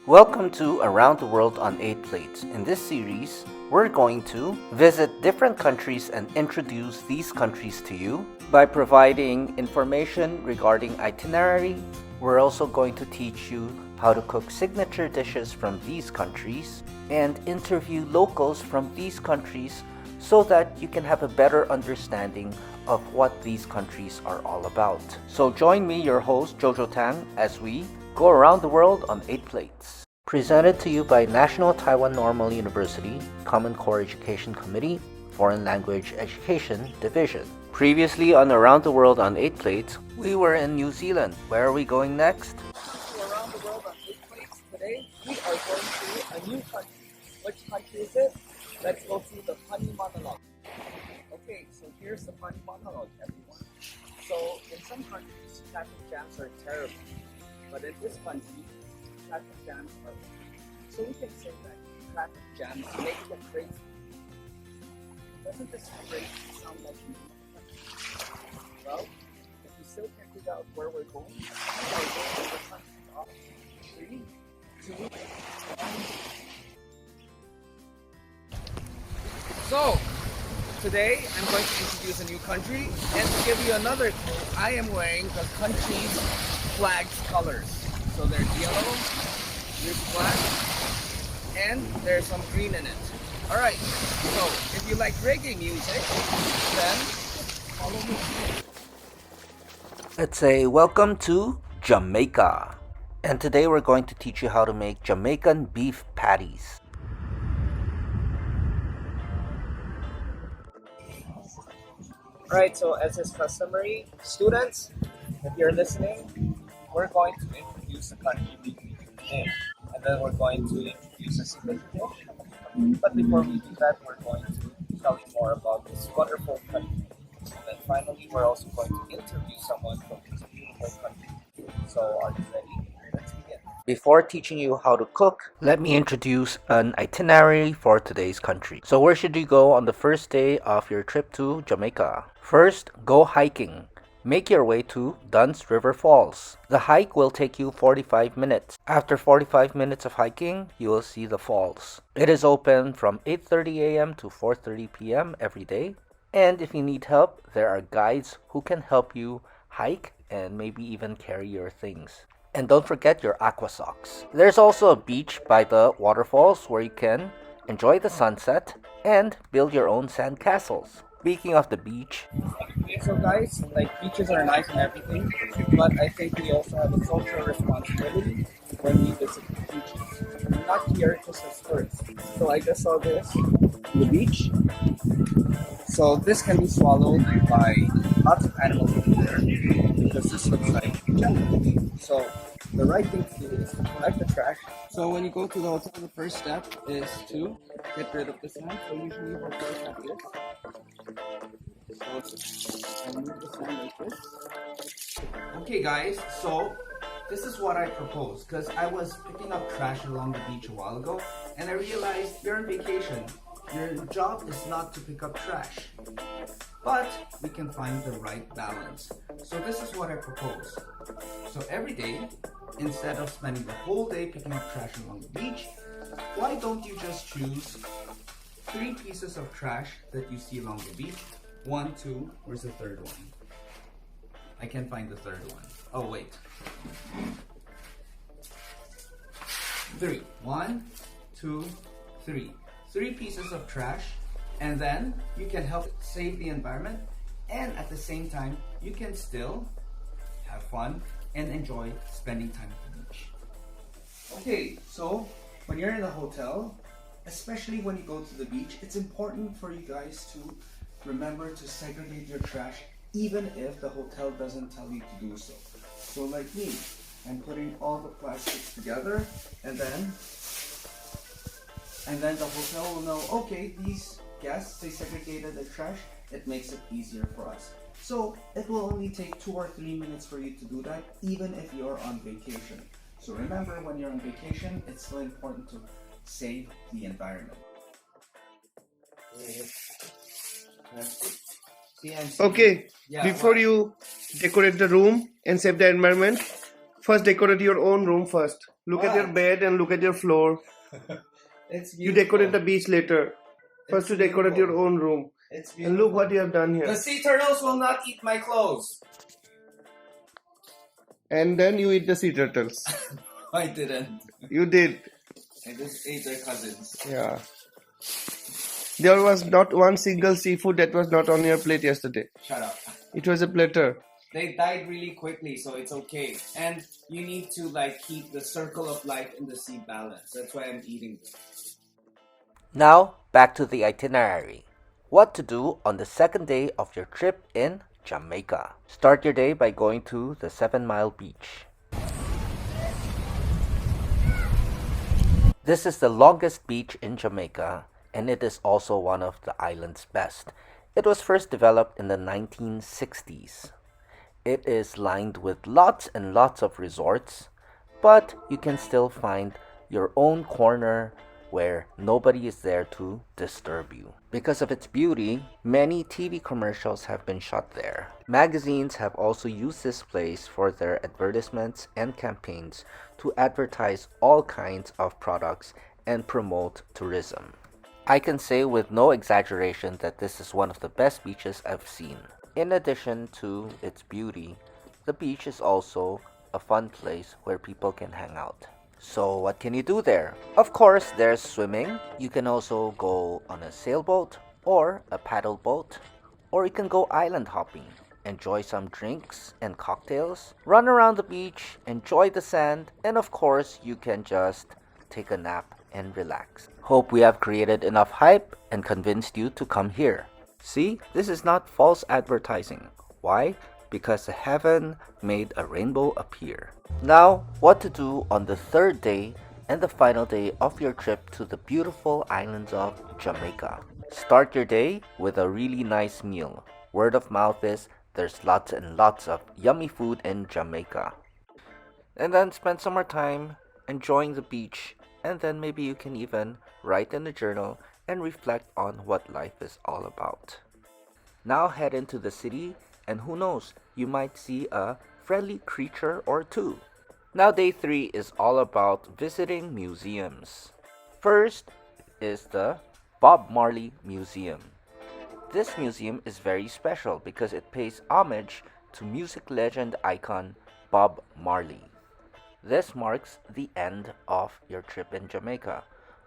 Welcome to Around the World on 8 Plates. In this series, we're going to visit different countries and introduce these countries to you by providing information regarding itinerary. We're also going to teach you how to cook signature dishes from these countries and interview locals from these countries so that you can have a better understanding of what these countries are all about. So join me, your host Jojo Tang, as we go around the world on 8 plates. Presented to you by National Taiwan Normal University, Common Core Education Committee, Foreign Language Education Division. Previously on Around the World on 8 plates, we were in New Zealand. Where are we going next? Around the World on 8 plates. Today, we are going to a new country. Which country is it? Let's go through the funny monologue. Okay, so here's the funny monologue, everyone. So, in some countries, traffic jams are terrible. But in this country, traffic jams are okay. So we can say that traffic jams make it crazy. Doesn't this phrase sound like me? Well, if you still can't figure out where we're going, we are going to the country of 3, 2, 1. So, today I'm going to introduce a new country, and to give you another clue, I am wearing the country's flag's colors. So there's yellow, there's black, and there's some green in it. Alright, so if you like reggae music, then follow me. Let's say welcome to Jamaica. And today we're going to teach you how to make Jamaican beef patties. Alright, so as is customary, students, if you're listening, we're going to introduce the country today, and then we're going to introduce a signature dish. But before we do that, we're going to tell you more about this wonderful country. And then finally, we're also going to interview someone from this beautiful country. So are you ready? Let's begin. Before teaching you how to cook, let me introduce an itinerary for today's country. So where should you go on the first day of your trip to Jamaica? First, go hiking. Make your way to Dunn's River Falls. The hike will take you 45 minutes. After 45 minutes of hiking, you will see the falls. It is open from 8:30 a.m. to 4:30 p.m. every day. And if you need help, there are guides who can help you hike and maybe even carry your things. And don't forget your aqua socks. There's also a beach by the waterfalls where you can enjoy the sunset and build your own sand castles. Speaking of the beach, So guys, like beaches are nice and everything, but I think we also have a social responsibility when we visit beaches. We're not here just as tourists. So I just saw this, the beach. So this can be swallowed by lots of animals over there because this looks like jungle. So the right thing to do is to collect the trash. So when you go to the hotel, the first step is to get rid of the sand. So usually hotels have this. Okay guys, so this is what I propose because I was picking up trash along the beach a while ago and I realized you're on vacation. Your job is not to pick up trash, but we can find the right balance. So this is what I propose. So every day, instead of spending the whole day picking up trash along the beach, why don't you just choose 3 pieces of trash that you see along the beach? 1, 2, where's the third one? I can't find the third one. Oh, wait. 3. 1, 2, 3. 3 pieces of trash, and then you can help save the environment, and at the same time, you can still have fun and enjoy spending time at the beach. Okay, so when you're in the hotel, especially when you go to the beach, it's important for you guys to remember to segregate your trash even if the hotel doesn't tell you to do so. So like me, I'm putting all the plastics together and then the hotel will know, okay, these guests, they segregated the trash, it makes it easier for us. So it will only take 2 or 3 minutes for you to do that even if you're on vacation. So remember, when you're on vacation, it's still important to save the environment. Okay, Yeah, before what? you decorate the room and save the environment, first decorate your own room first. Look at your bed and look at your floor. It's You beautiful. decorate the beach later. First you decorate your own room. It's And look what you have done here. The sea turtles will not eat my clothes. And then you eat the sea turtles. I didn't. You did. I just ate their cousins. Yeah. There was not one single seafood that was not on your plate yesterday. Shut up. It was a platter. They died really quickly, so it's okay. And you need to keep the circle of life in the sea balanced. That's why I'm eating them. Now, back to the itinerary. What to do on the second day of your trip in Jamaica. Start your day by going to the 7 Mile Beach. This is the longest beach in Jamaica, and it is also one of the island's best. It was first developed in the 1960s. It is lined with lots and lots of resorts, but you can still find your own corner where nobody is there to disturb you. Because of its beauty, many TV commercials have been shot there. Magazines have also used this place for their advertisements and campaigns to advertise all kinds of products and promote tourism. I can say with no exaggeration that this is one of the best beaches I've seen. In addition to its beauty, the beach is also a fun place where people can hang out. So what can you do there? Of course, there's swimming. You can also go on a sailboat or a paddle boat, or you can go island hopping. Enjoy some drinks and cocktails, run around the beach, enjoy the sand, and of course, you can just take a nap and relax. Hope we have created enough hype and convinced you to come here. See, this is not false advertising. Why? Because heaven made a rainbow appear. Now, what to do on the third day and the final day of your trip to the beautiful islands of Jamaica. Start your day with a really nice meal. Word of mouth is there's lots and lots of yummy food in Jamaica. And then spend some more time enjoying the beach, and then maybe you can even write in a journal and reflect on what life is all about. Now head into the city, and who knows, you might see a friendly creature or two. Now day 3 is all about visiting museums. First is the Bob Marley Museum. This museum is very special because it pays homage to music legend icon Bob Marley. This marks the end of your trip in Jamaica.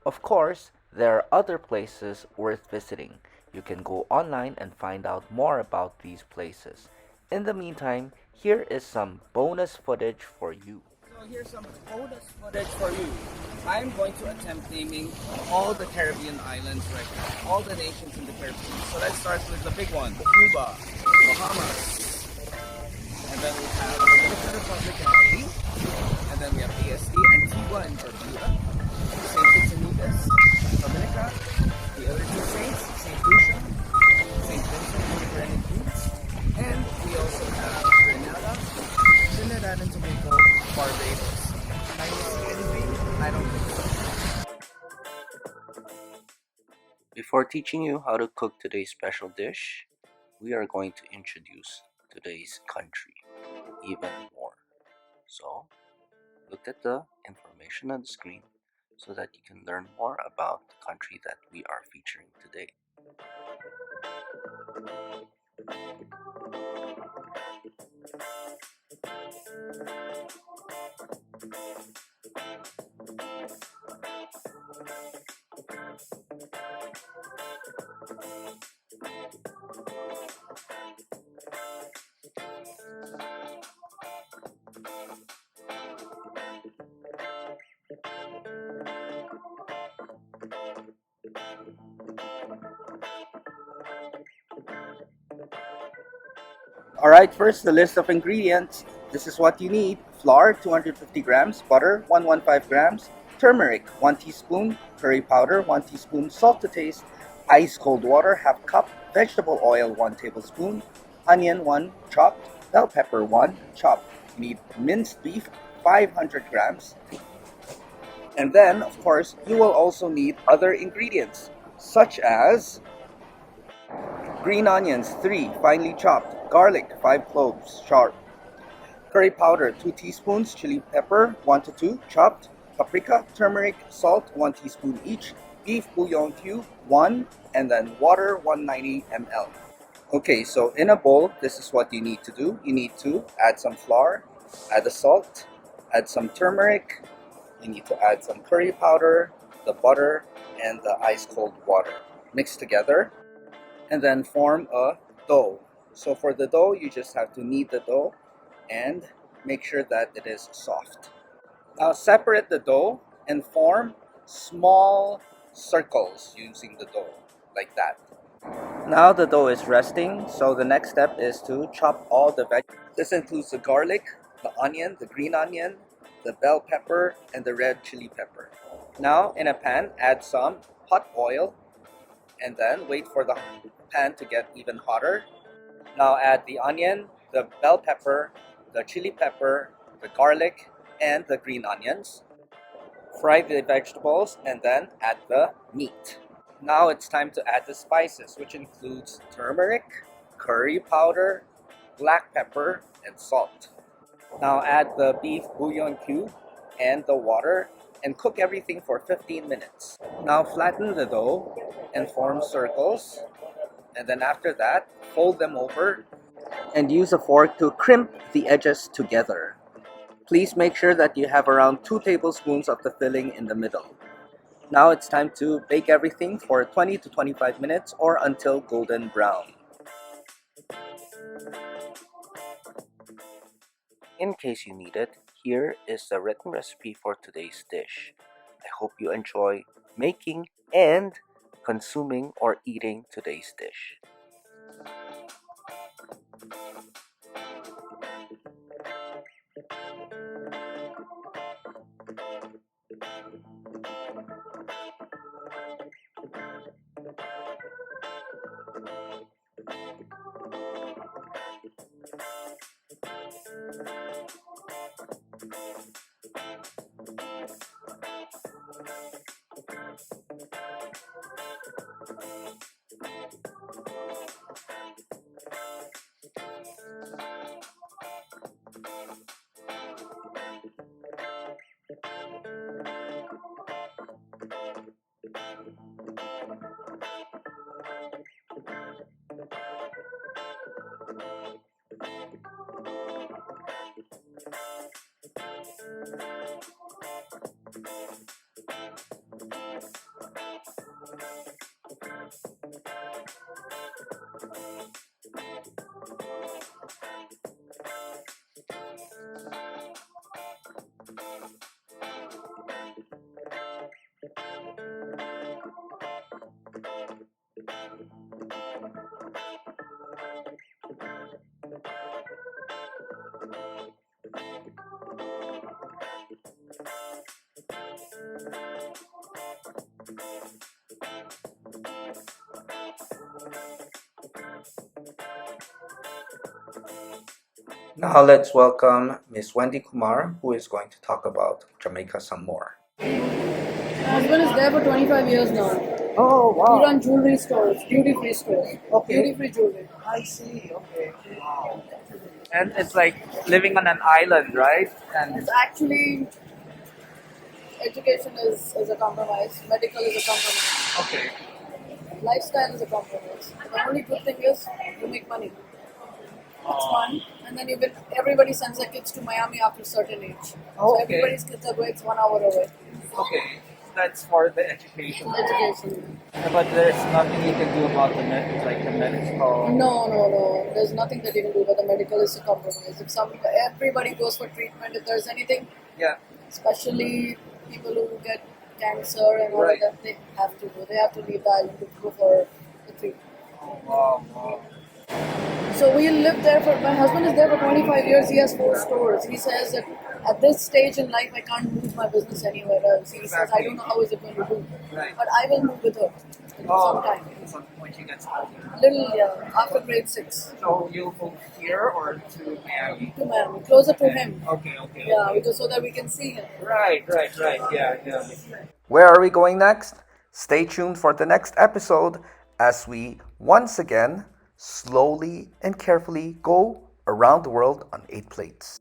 Of course, there are other places worth visiting. You can go online and find out more about these places. In the meantime, here is some bonus footage for you. So here's some bonus footage for you. I'm going to attempt naming all the Caribbean islands right now. All the nations in the Caribbean. So let's start with the big one. Cuba, Bahamas. And then we have the Dominican Republic and Haiti. And then we have ASD, Antigua and Barbuda. St. Kitts and Nevis, Dominica. The other two saints, St. Lucia, St. Vincent and the Grenadines. And we also have Grenada, Trinidad and Tobago, Barbados. Can I see anything? I don't think so. Before teaching you how to cook today's special dish, we are going to introduce today's country even more. So, look at the information on the screen so that you can learn more about the country that we are featuring today. Alright, first the list of ingredients. This is what you need. Flour, 250 grams. Butter, 115 grams. Turmeric, 1 teaspoon. Curry powder, 1 teaspoon. Salt to taste. Ice cold water, half cup. Vegetable oil, 1 tablespoon. Onion, 1 chopped. Bell pepper, 1 chopped. You need minced beef, 500 grams. And then, of course, you will also need other ingredients, such as green onions, 3 finely chopped. Garlic, 5 cloves, sharp. Curry powder, 2 teaspoons. Chili pepper, 1 to 2, chopped. Paprika, turmeric, salt, 1 teaspoon each. Beef bouillon cube, 1. And then water, 190 ml. Okay, so in a bowl, this is what you need to do. You need to add some flour, add the salt, add some turmeric. You need to add some curry powder, the butter, and the ice cold water. Mix together and then form a dough. So for the dough, you just have to knead the dough and make sure that it is soft. Now separate the dough and form small circles using the dough, like that. Now the dough is resting, so the next step is to chop all the veggies. This includes the garlic, the onion, the green onion, the bell pepper, and the red chili pepper. Now in a pan, add some hot oil and then wait for the pan to get even hotter. Now add the onion, the bell pepper, the chili pepper, the garlic, and the green onions. Fry the vegetables and then add the meat. Now it's time to add the spices, which includes turmeric, curry powder, black pepper, and salt. Now add the beef bouillon cube and the water and cook everything for 15 minutes. Now flatten the dough and form circles, and then after that, fold them over and use a fork to crimp the edges together. Please make sure that you have around 2 tablespoons of the filling in the middle. Now it's time to bake everything for 20 to 25 minutes or until golden brown. In case you need it, here is the written recipe for today's dish. I hope you enjoy making and consuming or eating today's dish. Now let's welcome Miss Wendy Kumar, who is going to talk about Jamaica some more. My husband is there for 25 years now. Oh, We run jewelry stores, duty-free stores. Okay. Duty-free jewelry. I see. Okay. Wow. And it's like living on an island, right? And It's actually, education is a compromise, medical is a compromise, okay. lifestyle is a compromise. The only good thing is you make money. It's fun. And then everybody sends their kids to Miami after a certain age. Oh, So okay. everybody's kids are going, it's 1 hour away. Okay. That's for the education. Education. But there's nothing you can do about the medical. No. There's nothing that you can do, but the medical is a compromise. Everybody goes for treatment. If there's anything, Yeah. especially people who get cancer and all Right. of that, they have to go. They have to leave the island to go for the treatment. Oh, wow. So we lived there my husband is there for 25 years. He has 4 stores. He says that at this stage in life, I can't move my business anywhere else. He says, I don't know how is it going to do. Right. But I will move with her sometime. When she gets older. After grade 6 So you'll move here or to Miami? to Miami, closer to him. Okay. Yeah, because so that we can see him. Right. Yeah. Where are we going next? Stay tuned for the next episode as we once again slowly and carefully go around the world on 8 plates.